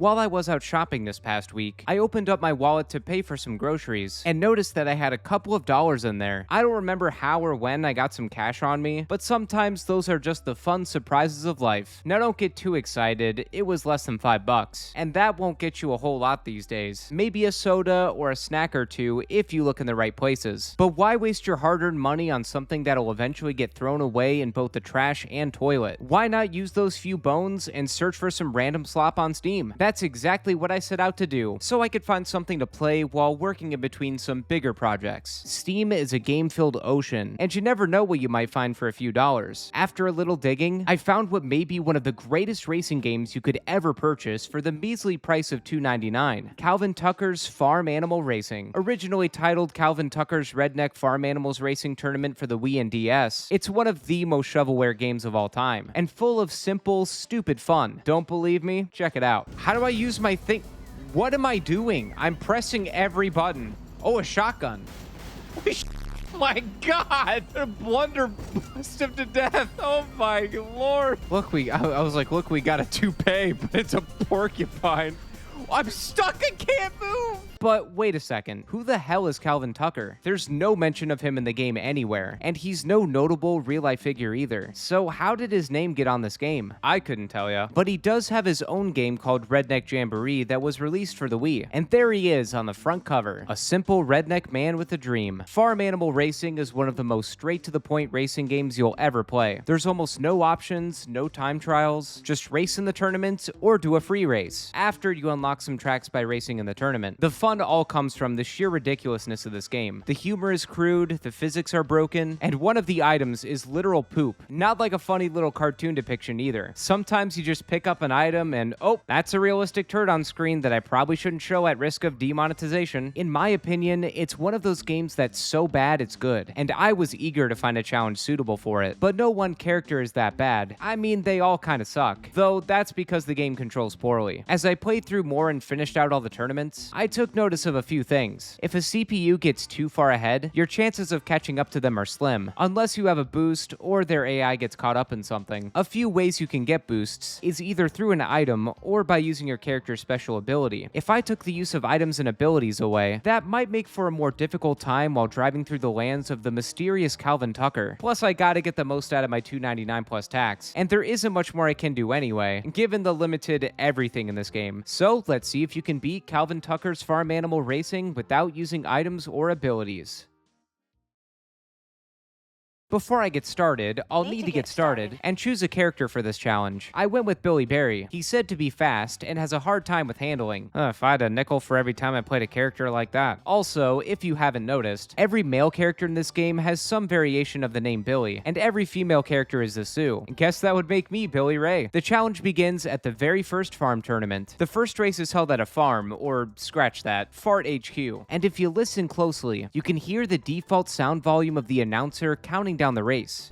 While I was out shopping this past week, I opened up my wallet to pay for some groceries and noticed that I had a couple of dollars in there. I don't remember how or when I got some cash on me, but sometimes those are just the fun surprises of life. Now don't get too excited, it was less than $5, and that won't get you a whole lot these days. Maybe a soda or a snack or two if you look in the right places. But why waste your hard-earned money on something that'll eventually get thrown away in both the trash and toilet? Why not use those few bones and search for some random slop on Steam? That's exactly what I set out to do, so I could find something to play while working in between some bigger projects. Steam is a game-filled ocean, and you never know what you might find for a few dollars. After a little digging, I found what may be one of the greatest racing games you could ever purchase for the measly price of $2.99. Calvin Tucker's Farm Animal Racing. Originally titled Calvin Tucker's Redneck Farm Animals Racing Tournament for the Wii and DS, it's one of the most shovelware games of all time, and full of simple, stupid fun. Don't believe me? Check it out. How do I use my thing? What am I doing? I'm pressing every button. Oh, a shotgun. My God! A blunder blast him to death. Oh my Lord! Look, I was like, look, we got a toupee, but it's a porcupine. I'm stuck. I can't move. But wait a second, who the hell is Calvin Tucker? There's no mention of him in the game anywhere, and he's no notable real-life figure either. So how did his name get on this game? I couldn't tell ya. But he does have his own game called Redneck Jamboree that was released for the Wii. And there he is on the front cover, a simple redneck man with a dream. Farm Animal Racing is one of the most straight-to-the-point racing games you'll ever play. There's almost no options, no time trials, just race in the tournament or do a free race, after you unlock some tracks by racing in the tournament. The fun all comes from the sheer ridiculousness of this game. The humor is crude, the physics are broken, and one of the items is literal poop. Not like a funny little cartoon depiction either. Sometimes you just pick up an item and, oh, that's a realistic turd on screen that I probably shouldn't show at risk of demonetization. In my opinion, it's one of those games that's so bad it's good, and I was eager to find a challenge suitable for it. But no one character is that bad. I mean, they all kinda suck. Though that's because the game controls poorly. As I played through more and finished out all the tournaments, I took notice of a few things. If a CPU gets too far ahead, your chances of catching up to them are slim, unless you have a boost or their AI gets caught up in something. A few ways you can get boosts is either through an item or by using your character's special ability. If I took the use of items and abilities away, that might make for a more difficult time while driving through the lands of the mysterious Calvin Tucker. Plus, I gotta get the most out of my $2.99 plus tax, and there isn't much more I can do anyway, given the limited everything in this game. So let's see if you can beat Calvin Tucker's Farm Animal Racing without using items or abilities. Before I get started, I'll need to get started and choose a character for this challenge. I went with Billy Barry. He's said to be fast and has a hard time with handling. If I had a nickel for every time I played a character like that. Also, if you haven't noticed, every male character in this game has some variation of the name Billy, and every female character is a Sue. Guess that would make me Billy Ray. The challenge begins at the very first farm tournament. The first race is held at a farm, or scratch that, Fart HQ. And if you listen closely, you can hear the default sound volume of the announcer counting down the race.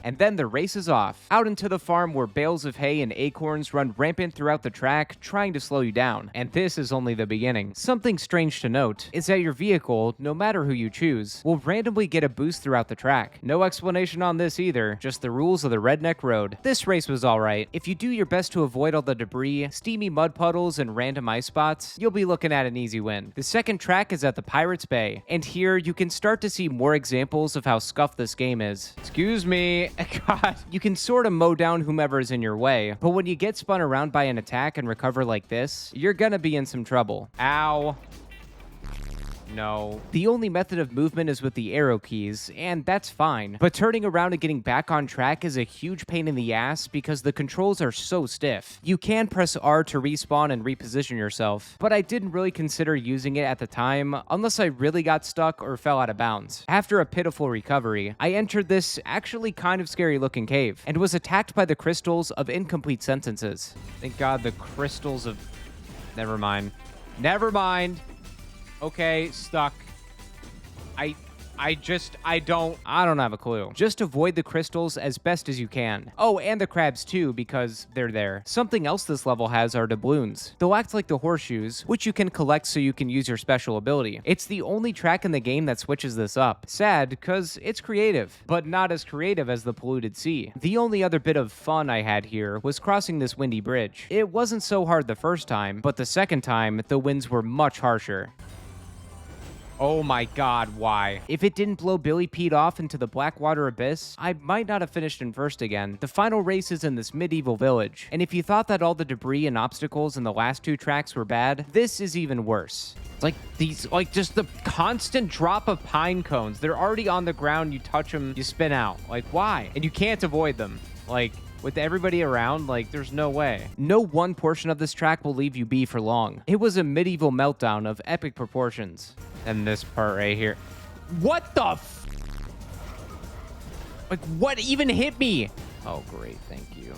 And then the race is off, out into the farm where bales of hay and acorns run rampant throughout the track, trying to slow you down. And this is only the beginning. Something strange to note is that your vehicle, no matter who you choose, will randomly get a boost throughout the track. No explanation on this either, just the rules of the redneck road. This race was alright. If you do your best to avoid all the debris, steamy mud puddles, and random ice spots, you'll be looking at an easy win. The second track is at the Pirates Bay, and here you can start to see more examples of how scuffed this game is. Excuse me. God, you can sort of mow down whomever is in your way, but when you get spun around by an attack and recover like this, you're gonna be in some trouble. Ow. No. The only method of movement is with the arrow keys, and that's fine. But turning around and getting back on track is a huge pain in the ass because the controls are so stiff. You can press R to respawn and reposition yourself, but I didn't really consider using it at the time unless I really got stuck or fell out of bounds. After a pitiful recovery, I entered this actually kind of scary looking cave and was attacked by the crystals of incomplete sentences. Thank God the crystals of... Never mind. Never mind. Okay, stuck. I don't have a clue. Just avoid the crystals as best as you can. Oh, and the crabs too, because they're there. Something else this level has are doubloons. They'll act like the horseshoes, which you can collect so you can use your special ability. It's the only track in the game that switches this up. Sad, because it's creative, but not as creative as the polluted sea. The only other bit of fun I had here was crossing this windy bridge. It wasn't so hard the first time, but the second time, the winds were much harsher. Oh my god, why? If it didn't blow Billy Pete off into the Blackwater Abyss, I might not have finished in first again. The final race is in this medieval village, and if you thought that all the debris and obstacles in the last two tracks were bad, this is even worse. It's like just the constant drop of pine cones. They're already on the ground, you touch them, you spin out. Like, why? And you can't avoid them. Like, with everybody around, like, there's no way. No one portion of this track will leave you be for long. It was a medieval meltdown of epic proportions. And this part right here. What the f? Like, what even hit me? Oh, great. Thank you.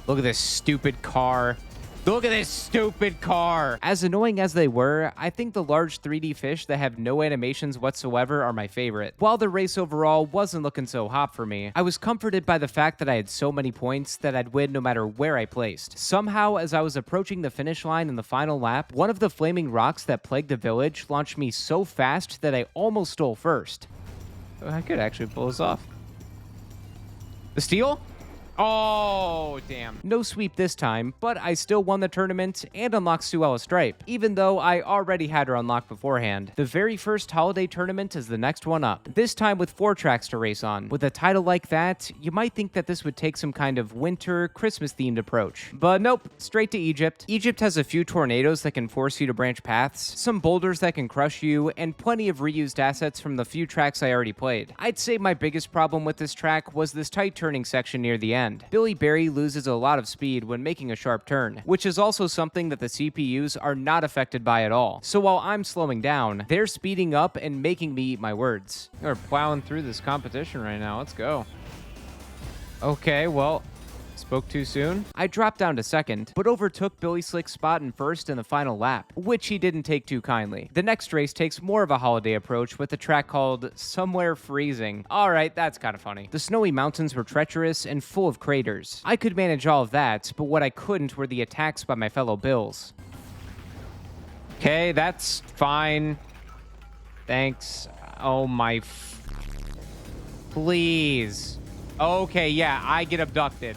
Look at this stupid car. Look at this stupid car. As annoying as they were, I think the large 3D fish that have no animations whatsoever are my favorite. While the race overall wasn't looking so hot for me, I was comforted by the fact that I had so many points that I'd win no matter where I placed. Somehow, as I was approaching the finish line in the final lap, one of the flaming rocks that plagued the village launched me so fast that I almost stole first. I could actually pull this off. The steal? Oh, damn. No sweep this time, but I still won the tournament and unlocked Suella Stripe, even though I already had her unlocked beforehand. The very first holiday tournament is the next one up, this time with 4 tracks to race on. With a title like that, you might think that this would take some kind of winter, Christmas-themed approach. But nope, straight to Egypt. Egypt has a few tornadoes that can force you to branch paths, some boulders that can crush you, and plenty of reused assets from the few tracks I already played. I'd say my biggest problem with this track was this tight turning section near the end. Billy Barry loses a lot of speed when making a sharp turn, which is also something that the CPUs are not affected by at all. So while I'm slowing down, they're speeding up and making me eat my words. We're plowing through this competition right now. Let's go. Okay, well, spoke too soon. I dropped down to second, but overtook Billy Slick's spot in first in the final lap, which he didn't take too kindly. The next race takes more of a holiday approach with a track called Somewhere Freezing. Alright, that's kind of funny. The snowy mountains were treacherous and full of craters. I could manage all of that, but what I couldn't were the attacks by my fellow Bills. Okay, that's fine. Thanks. Oh my... Please. Okay, yeah, I get abducted.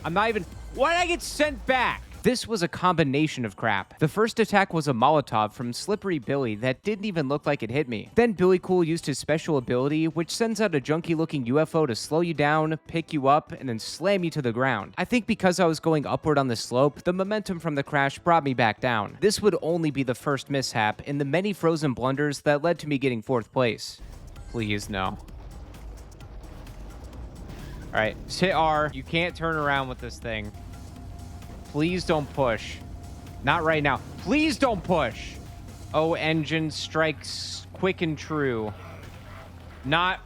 I'm not even... Why did I get sent back? This was a combination of crap. The first attack was a Molotov from Slippery Billy that didn't even look like it hit me. Then Billy Cool used his special ability, which sends out a junky-looking UFO to slow you down, pick you up, and then slam you to the ground. I think because I was going upward on the slope, the momentum from the crash brought me back down. This would only be the first mishap in the many frozen blunders that led to me getting 4th place. Please, no. All right, just hit R. You can't turn around with this thing. Please don't push. Not right now. Please don't push. Oh, engine strikes quick and true. Not...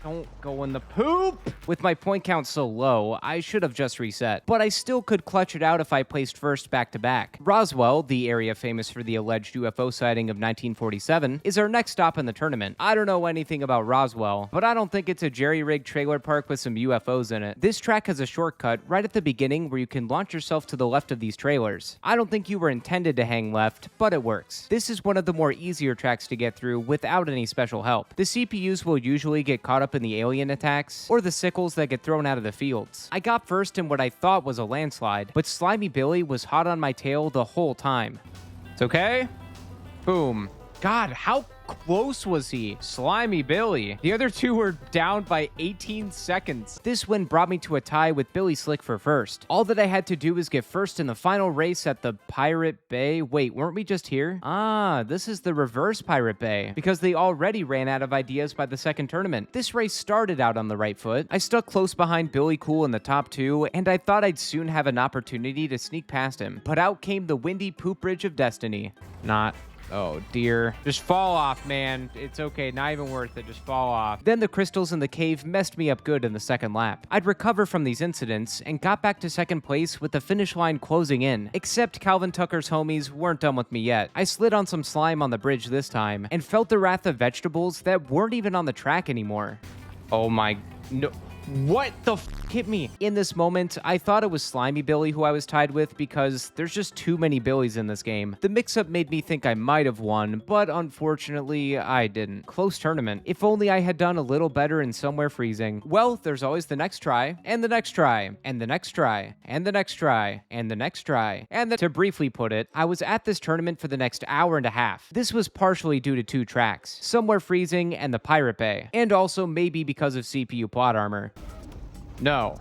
Don't go in the poop! With my point count so low, I should have just reset, but I still could clutch it out if I placed first back-to-back. Roswell, the area famous for the alleged UFO sighting of 1947, is our next stop in the tournament. I don't know anything about Roswell, but I don't think it's a jerry-rigged trailer park with some UFOs in it. This track has a shortcut right at the beginning where you can launch yourself to the left of these trailers. I don't think you were intended to hang left, but it works. This is one of the more easier tracks to get through without any special help. The CPUs will usually get caught up in the alien attacks, or the sickles that get thrown out of the fields. I got first in what I thought was a landslide, but Slimy Billy was hot on my tail the whole time. It's okay? Boom. God, how close was he? Slimy Billy. The other two were down by 18 seconds. This win brought me to a tie with Billy Slick for first. All that I had to do was get first in the final race at the Pirate Bay. Wait, weren't we just here? Ah, this is the reverse Pirate Bay, because they already ran out of ideas by the second tournament. This race started out on the right foot. I stuck close behind Billy Cool in the top 2, and I thought I'd soon have an opportunity to sneak past him. But out came the windy poop bridge of destiny. Not Oh, dear. Just fall off, man. It's okay. Not even worth it. Just fall off. Then the crystals in the cave messed me up good in the second lap. I'd recover from these incidents and got back to second place with the finish line closing in. Except Calvin Tucker's homies weren't done with me yet. I slid on some slime on the bridge this time and felt the wrath of vegetables that weren't even on the track anymore. Oh my... No... What the f hit me? In this moment, I thought it was Slimy Billy who I was tied with because there's just too many Billies in this game. The mix-up made me think I might have won, but unfortunately, I didn't. Close tournament. If only I had done a little better in Somewhere Freezing. Well, there's always the next try, and the next try, and the next try, and the next try, and the next try, to briefly put it, I was at this tournament for the next hour and a half. This was partially due to two tracks, Somewhere Freezing and the Pirate Bay, and also maybe because of CPU plot armor. No.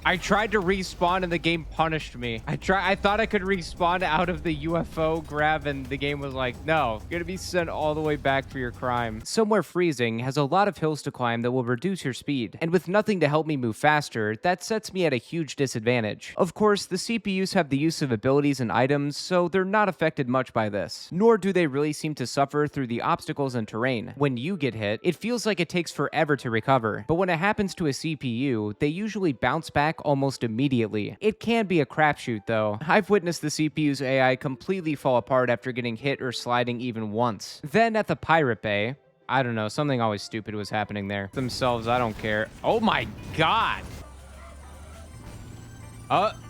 I tried to respawn and the game punished me. I thought I could respawn out of the UFO grab and the game was like, no, you're gonna be sent all the way back for your crime. Somewhere Freezing has a lot of hills to climb that will reduce your speed, and with nothing to help me move faster, that sets me at a huge disadvantage. Of course, the CPUs have the use of abilities and items, so they're not affected much by this, nor do they really seem to suffer through the obstacles and terrain. When you get hit, it feels like it takes forever to recover, but when it happens to a CPU, they usually bounce back almost immediately. It can be a crapshoot though. I've witnessed the CPU's AI completely fall apart after getting hit or sliding even once. Then at the Pirate Bay, I don't know, something always stupid was happening there. Themselves, I don't care. Oh my god!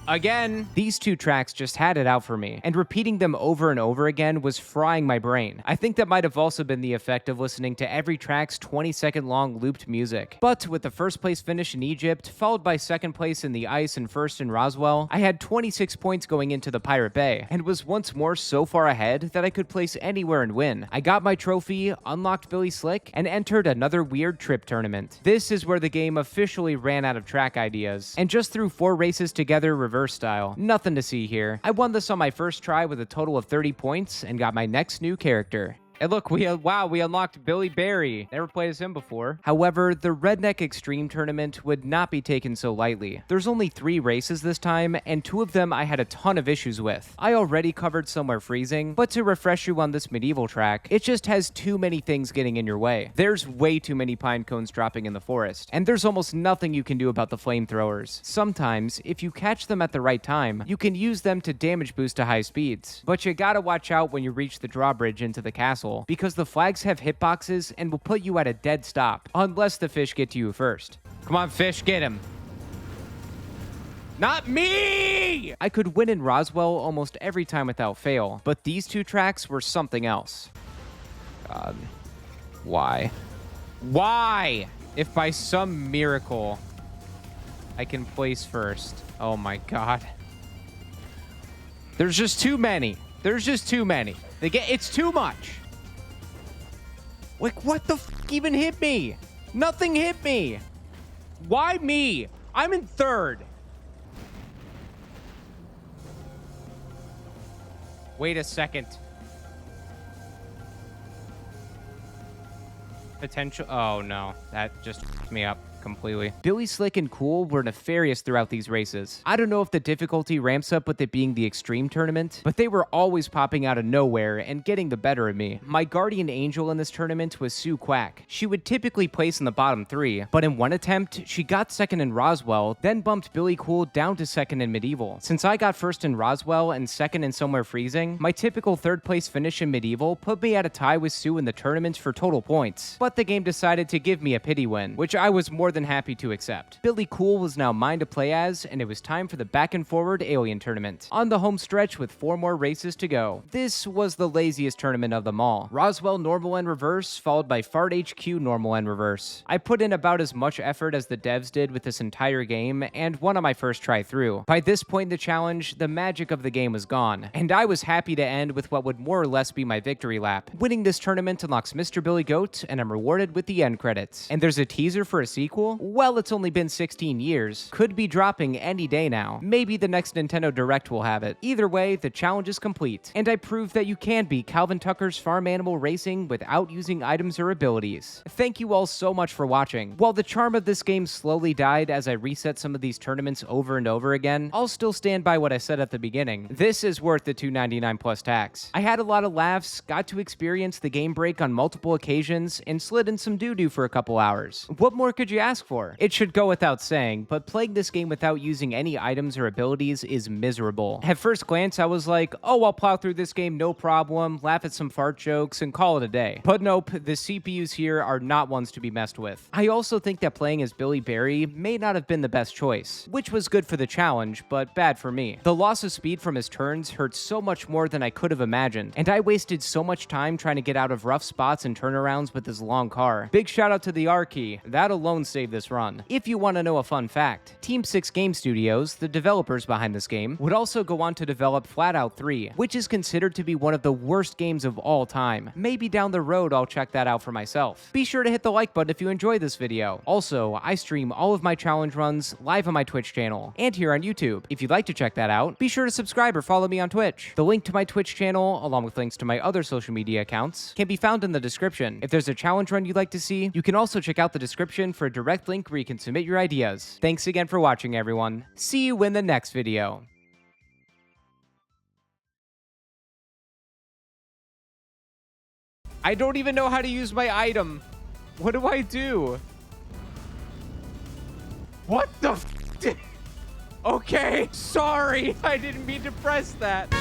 Again, these two tracks just had it out for me, and repeating them over and over again was frying my brain. I think that might have also been the effect of listening to every track's 20-second long looped music. But with the first place finish in Egypt, followed by second place in the ice and first in Roswell, I had 26 points going into the Pirate Bay, and was once more so far ahead that I could place anywhere and win. I got my trophy, unlocked Billy Slick, and entered another weird trip tournament. This is where the game officially ran out of track ideas, and just threw 4 races together reverse style. Nothing to see here. I won this on my first try with a total of 30 points and got my next new character. And look, we unlocked Billy Barry. Never played as him before. However, the Redneck Extreme Tournament would not be taken so lightly. There's only 3 races this time, and 2 of them I had a ton of issues with. I already covered Somewhere Freezing, but to refresh you on this medieval track, it just has too many things getting in your way. There's way too many pine cones dropping in the forest, and there's almost nothing you can do about the flamethrowers. Sometimes, if you catch them at the right time, you can use them to damage boost to high speeds. But you gotta watch out when you reach the drawbridge into the castle, because the flags have hitboxes and will put you at a dead stop, unless the fish get to you first. Come on, fish, get him. Not me! I could win in Roswell almost every time without fail, but these 2 tracks were something else. God. Why? Why? If by some miracle I can place first. Oh my god. There's just too many. There's just too many. It's too much. Like, what the f even hit me? Nothing hit me. Why me? I'm in 3rd. Wait a second. Potential. Oh, no. That just f***ed me up completely. Billy Slick and Cool were nefarious throughout these races. I don't know if the difficulty ramps up with it being the extreme tournament, but they were always popping out of nowhere and getting the better of me. My guardian angel in this tournament was Sue Quack. She would typically place in the bottom 3, but in one attempt, she got 2nd in Roswell, then bumped Billy Cool down to 2nd in Medieval. Since I got 1st in Roswell and 2nd in Somewhere Freezing, my typical 3rd place finish in Medieval put me at a tie with Sue in the tournament for total points. But the game decided to give me a pity win, which I was more than happy to accept. Billy Cool was now mine to play as, and it was time for the back and forward alien tournament. On the home stretch with 4 more races to go. This was the laziest tournament of them all. Roswell normal and reverse, followed by Fart HQ normal and reverse. I put in about as much effort as the devs did with this entire game, and won on my first try through. By this point in the challenge, the magic of the game was gone, and I was happy to end with what would more or less be my victory lap. Winning this tournament unlocks Mr. Billy Goat, and I'm rewarded with the end credits. And there's a teaser for a sequel sequel? Well, it's only been 16 years. Could be dropping any day now. Maybe the next Nintendo Direct will have it. Either way, the challenge is complete, and I proved that you can beat Calvin Tucker's Farm Animal Racing without using items or abilities. Thank you all so much for watching. While the charm of this game slowly died as I reset some of these tournaments over and over again, I'll still stand by what I said at the beginning. This is worth the $2.99 plus tax. I had a lot of laughs, got to experience the game break on multiple occasions, and slid in some doo-doo for a couple hours. What more could you ask for? It should go without saying, but playing this game without using any items or abilities is miserable. At first glance, I was like, oh, I'll plow through this game no problem, laugh at some fart jokes, and call it a day. But nope, the CPUs here are not ones to be messed with. I also think that playing as Billy Barry may not have been the best choice, which was good for the challenge, but bad for me. The loss of speed from his turns hurt so much more than I could have imagined, and I wasted so much time trying to get out of rough spots and turnarounds with his long car. Big shout out to the R key, that alone saved this run. If you want to know a fun fact, Team 6 Game Studios, the developers behind this game, would also go on to develop Flatout 3, which is considered to be one of the worst games of all time. Maybe down the road I'll check that out for myself. Be sure to hit the like button if you enjoyed this video. Also, I stream all of my challenge runs live on my Twitch channel and here on YouTube. If you'd like to check that out, be sure to subscribe or follow me on Twitch. The link to my Twitch channel, along with links to my other social media accounts, can be found in the description. If there's a challenge run you'd like to see, you can also check out the description for a direct link where you can submit your ideas. Thanks again for watching, everyone. See you in the next video. I don't even know how to use my item. What do I do? What the f? Okay, sorry. I didn't mean to press that.